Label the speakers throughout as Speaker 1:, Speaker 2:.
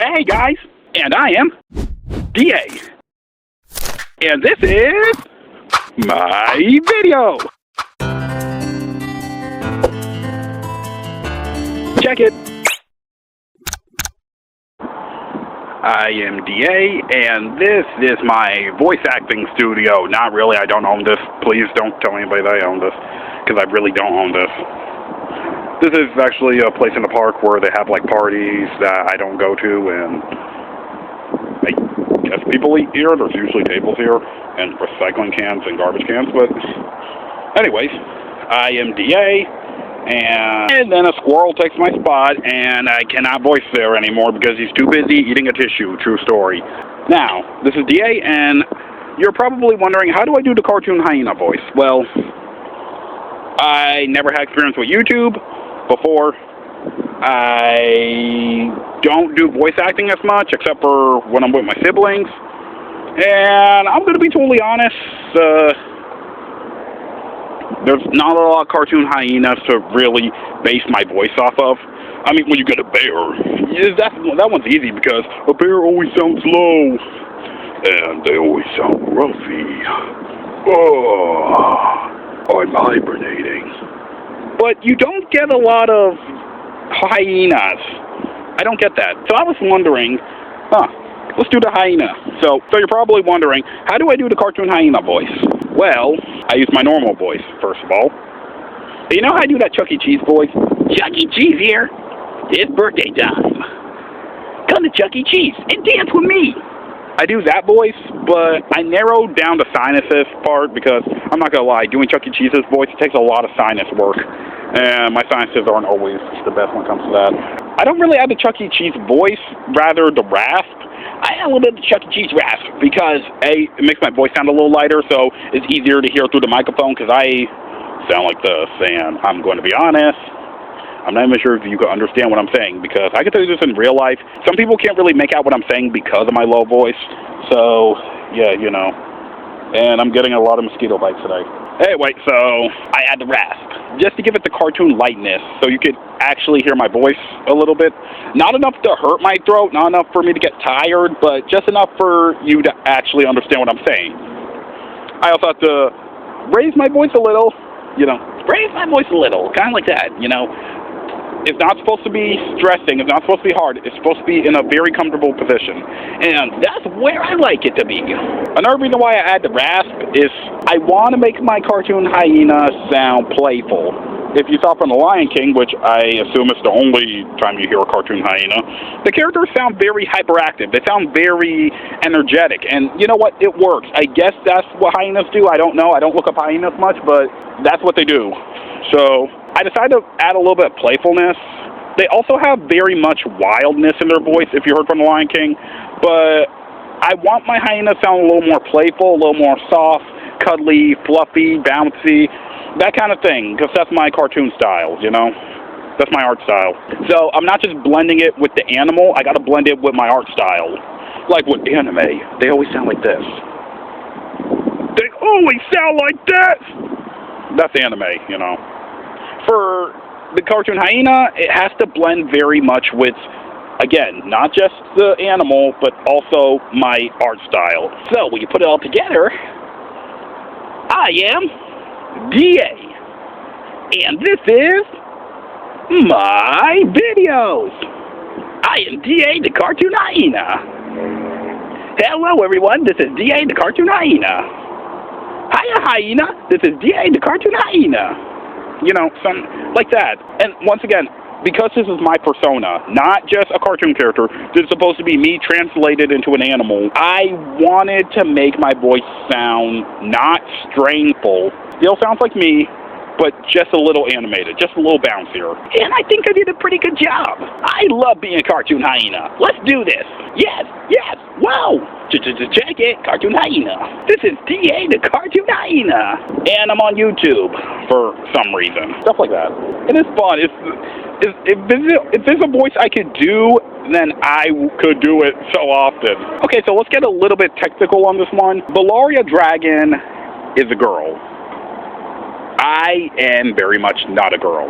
Speaker 1: Hey guys, and I am DA, and this is my video. Check it. I am DA, and this is my voice acting studio. Not really, I don't own this. Please don't tell anybody that I own this, because I really don't own this. This is actually a place in the park where they have like parties that I don't go to, and I guess people eat here. There's usually tables here, and recycling cans and garbage cans, but anyways, I am DA, and then a squirrel takes my spot, and I cannot voice there anymore because he's too busy eating a tissue. True story. Now, this is DA, and you're probably wondering, how do I do the cartoon hyena voice? Well, I never had experience with YouTube before. I don't do voice acting as much, except for when I'm with my siblings. And I'm going to be totally honest, there's not a lot of cartoon hyenas to really base my voice off of. I mean, when you get a bear, that one's easy because a bear always sounds low, and they always sound roughy. Oh, I'm hibernating. But you don't get a lot of hyenas. I don't get that. So I was wondering, let's do the hyena. So you're probably wondering, how do I do the cartoon hyena voice? Well, I use my normal voice, first of all. You know how I do that Chuck E. Cheese voice? Chuck E. Cheese here. It's birthday time. Come to Chuck E. Cheese and dance with me. I do that voice, but I narrowed down the sinuses part because, I'm not going to lie, doing Chuck E. Cheese's voice takes a lot of sinus work. And my sinuses aren't always the best when it comes to that. I don't really have the Chuck E. Cheese voice, rather the rasp. I have a little bit of the Chuck E. Cheese rasp because, A, it makes my voice sound a little lighter, so it's easier to hear through the microphone because I sound like this. And I'm going to be honest, I'm not even sure if you can understand what I'm saying, because I can tell you this in real life. Some people can't really make out what I'm saying because of my low voice. So, yeah, you know. And I'm getting a lot of mosquito bites today. Anyway, so I add the rasp, just to give it the cartoon lightness, so you could actually hear my voice a little bit. Not enough to hurt my throat, not enough for me to get tired, but just enough for you to actually understand what I'm saying. I also have to raise my voice a little, raise my voice a little, kind of like that, It's not supposed to be stressing. It's not supposed to be hard. It's supposed to be in a very comfortable position. And that's where I like it to be. Another reason why I add the rasp is I want to make my cartoon hyena sound playful. If you saw from The Lion King, which I assume is the only time you hear a cartoon hyena, the characters sound very hyperactive. They sound very energetic. And you know what? It works. I guess that's what hyenas do. I don't know. I don't look up hyenas much, but that's what they do. So I decided to add a little bit of playfulness. They also have very much wildness in their voice, if you heard from The Lion King. But I want my hyena to sound a little more playful, a little more soft, cuddly, fluffy, bouncy, that kind of thing, because that's my cartoon style, That's my art style. So I'm not just blending it with the animal, I got to blend it with my art style. Like with anime, they always sound like this. They always sound like that! That's anime, For the cartoon hyena, it has to blend very much with, again, not just the animal, but also my art style. So when you put it all together, I am DA, and this is my videos. I am DA the Cartoon Hyena. Hello everyone, this is DA the Cartoon Hyena. Hiya hyena, this is DA the Cartoon Hyena. Something like that. And once again, because this is my persona, not just a cartoon character, this is supposed to be me translated into an animal, I wanted to make my voice sound not strainful. Still sounds like me, but just a little animated, just a little bouncier. And I think I did a pretty good job. I love being a cartoon hyena. Let's do this. Yes, whoa. Check it, Cartoon Hyena. This is DA the Cartoon Hyena. And I'm on YouTube for some reason. Stuff like that. And it's fun. If there's a voice I could do, then I could do it so often. Okay, so let's get a little bit technical on this one. Valaria Dragon is a girl. I am very much not a girl.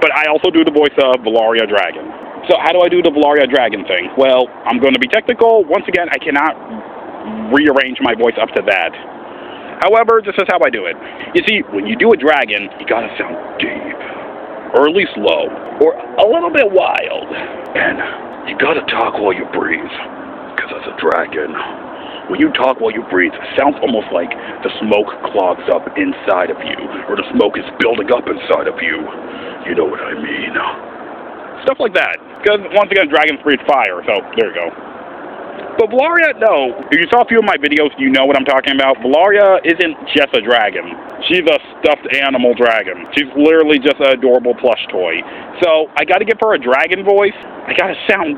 Speaker 1: But I also do the voice of Valaria Dragon. So how do I do the Valaria dragon thing? Well, I'm going to be technical. Once again, I cannot rearrange my voice up to that. However, this is how I do it. You see, when you do a dragon, you gotta sound deep, or at least low, or a little bit wild. And you gotta talk while you breathe, because as a dragon, when you talk while you breathe, it sounds almost like the smoke clogs up inside of you, or the smoke is building up inside of you. You know what I mean. Stuff like that. Because, once again, dragons breathe fire, so there you go. But Valaria, no. If you saw a few of my videos, you know what I'm talking about. Valaria isn't just a dragon. She's a stuffed animal dragon. She's literally just an adorable plush toy. So, I gotta give her a dragon voice. I gotta sound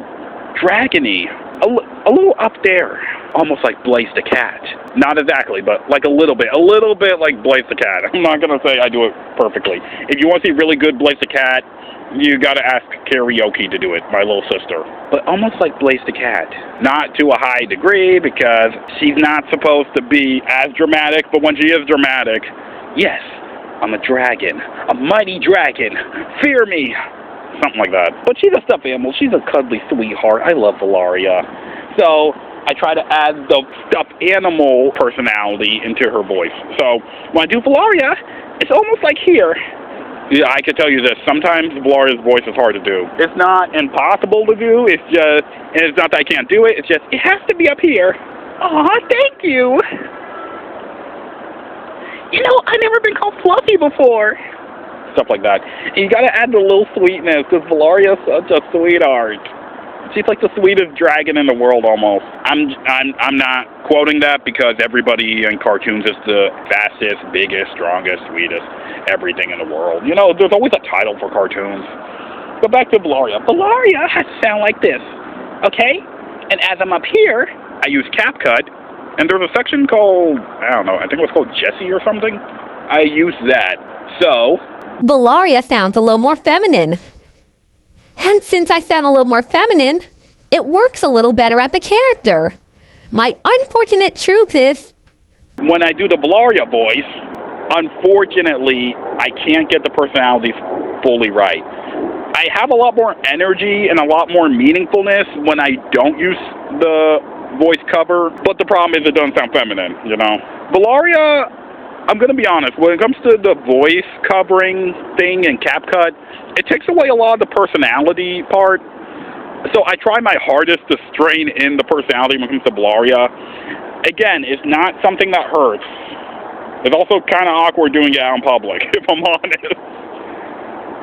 Speaker 1: dragony. A little up there. Almost like Blaze the Cat. Not exactly, but like a little bit. A little bit like Blaze the Cat. I'm not gonna say I do it perfectly. If you want to see really good Blaze the Cat, you gotta ask Karaoke to do it, my little sister. But almost like Blaze the Cat. Not to a high degree, because she's not supposed to be as dramatic, but when she is dramatic, yes, I'm a dragon. A mighty dragon. Fear me. Something like that. But she's a stuffed animal. She's a cuddly sweetheart. I love Valaria. So, I try to add the stuffed animal personality into her voice. So, when I do Valaria, it's almost like here. Yeah, I can tell you this. Sometimes Valaria's voice is hard to do. It's not impossible to do. It's just, and it's not that I can't do it. It's just, it has to be up here. Aw, thank you. You know, I've never been called Fluffy before. Stuff like that. And you gotta add the little sweetness, because Valaria's such a sweetheart. She's like the sweetest dragon in the world, almost. I'm not quoting that because everybody in cartoons is the fastest, biggest, strongest, sweetest, everything in the world. You know, there's always a title for cartoons. But back to Valaria. Valaria has to sound like this, okay? And as I'm up here, I use CapCut, and there's a section called, I don't know, I think it was called Jessie or something. I use that. So
Speaker 2: Valaria sounds a little more feminine. And since I sound a little more feminine, it works a little better at the character. My unfortunate truth is,
Speaker 1: when I do the Valaria voice, unfortunately, I can't get the personalities fully right. I have a lot more energy and a lot more meaningfulness when I don't use the voice cover, but the problem is it doesn't sound feminine, you know. Valaria, I'm going to be honest, when it comes to the voice covering thing in CapCut, it takes away a lot of the personality part. So I try my hardest to strain in the personality when it comes to Valaria. Again, it's not something that hurts. It's also kind of awkward doing it out in public, if I'm honest.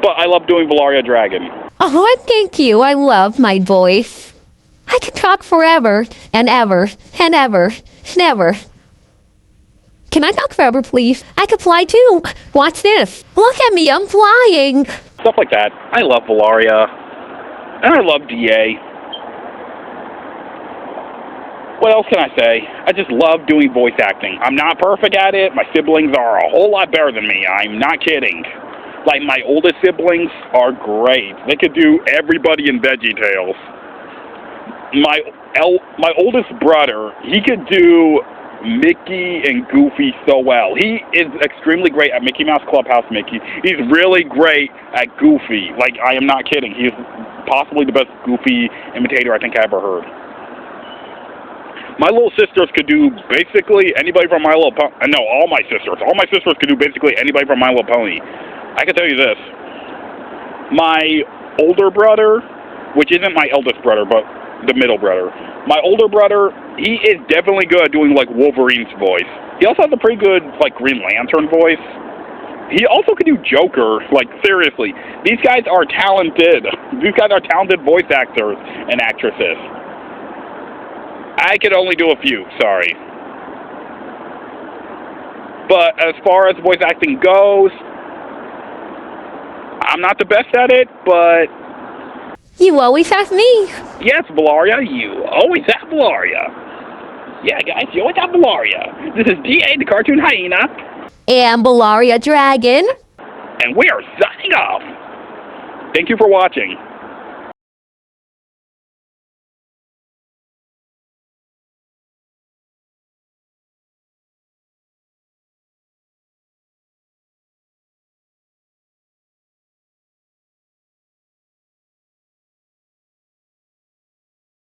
Speaker 1: But I love doing Valaria Dragon.
Speaker 2: oh, thank you. I love my voice. I could talk forever and ever and ever and ever. Can I talk forever, please? I could fly too. Watch this. Look at me, I'm flying.
Speaker 1: Stuff like that. I love Valaria. And I love DA. What else can I say? I just love doing voice acting. I'm not perfect at it. My siblings are a whole lot better than me. I'm not kidding. Like, my oldest siblings are great. They could do everybody in VeggieTales. My oldest brother, he could do Mickey and Goofy so well. He is extremely great at Mickey Mouse Clubhouse Mickey. He's really great at Goofy. Like, I am not kidding. He's possibly the best Goofy imitator I think I ever heard. My little sisters could do basically anybody from My Little Pony. No, all my sisters. All my sisters could do basically anybody from My Little Pony. I can tell you this. My older brother, which isn't my eldest brother, but the middle brother. My older brother, he is definitely good at doing, like, Wolverine's voice. He also has a pretty good, like, Green Lantern voice. He also can do Joker. Like, seriously. These guys are talented. These guys are talented voice actors and actresses. I could only do a few, sorry. But as far as voice acting goes, I'm not the best at it, but
Speaker 2: You always have me.
Speaker 1: yes, Valaria, you always have Valaria. Yeah, guys, you always have Valaria. This is D.A. the Cartoon Hyena.
Speaker 2: And Valaria Dragon.
Speaker 1: And we are signing off. Thank you for watching.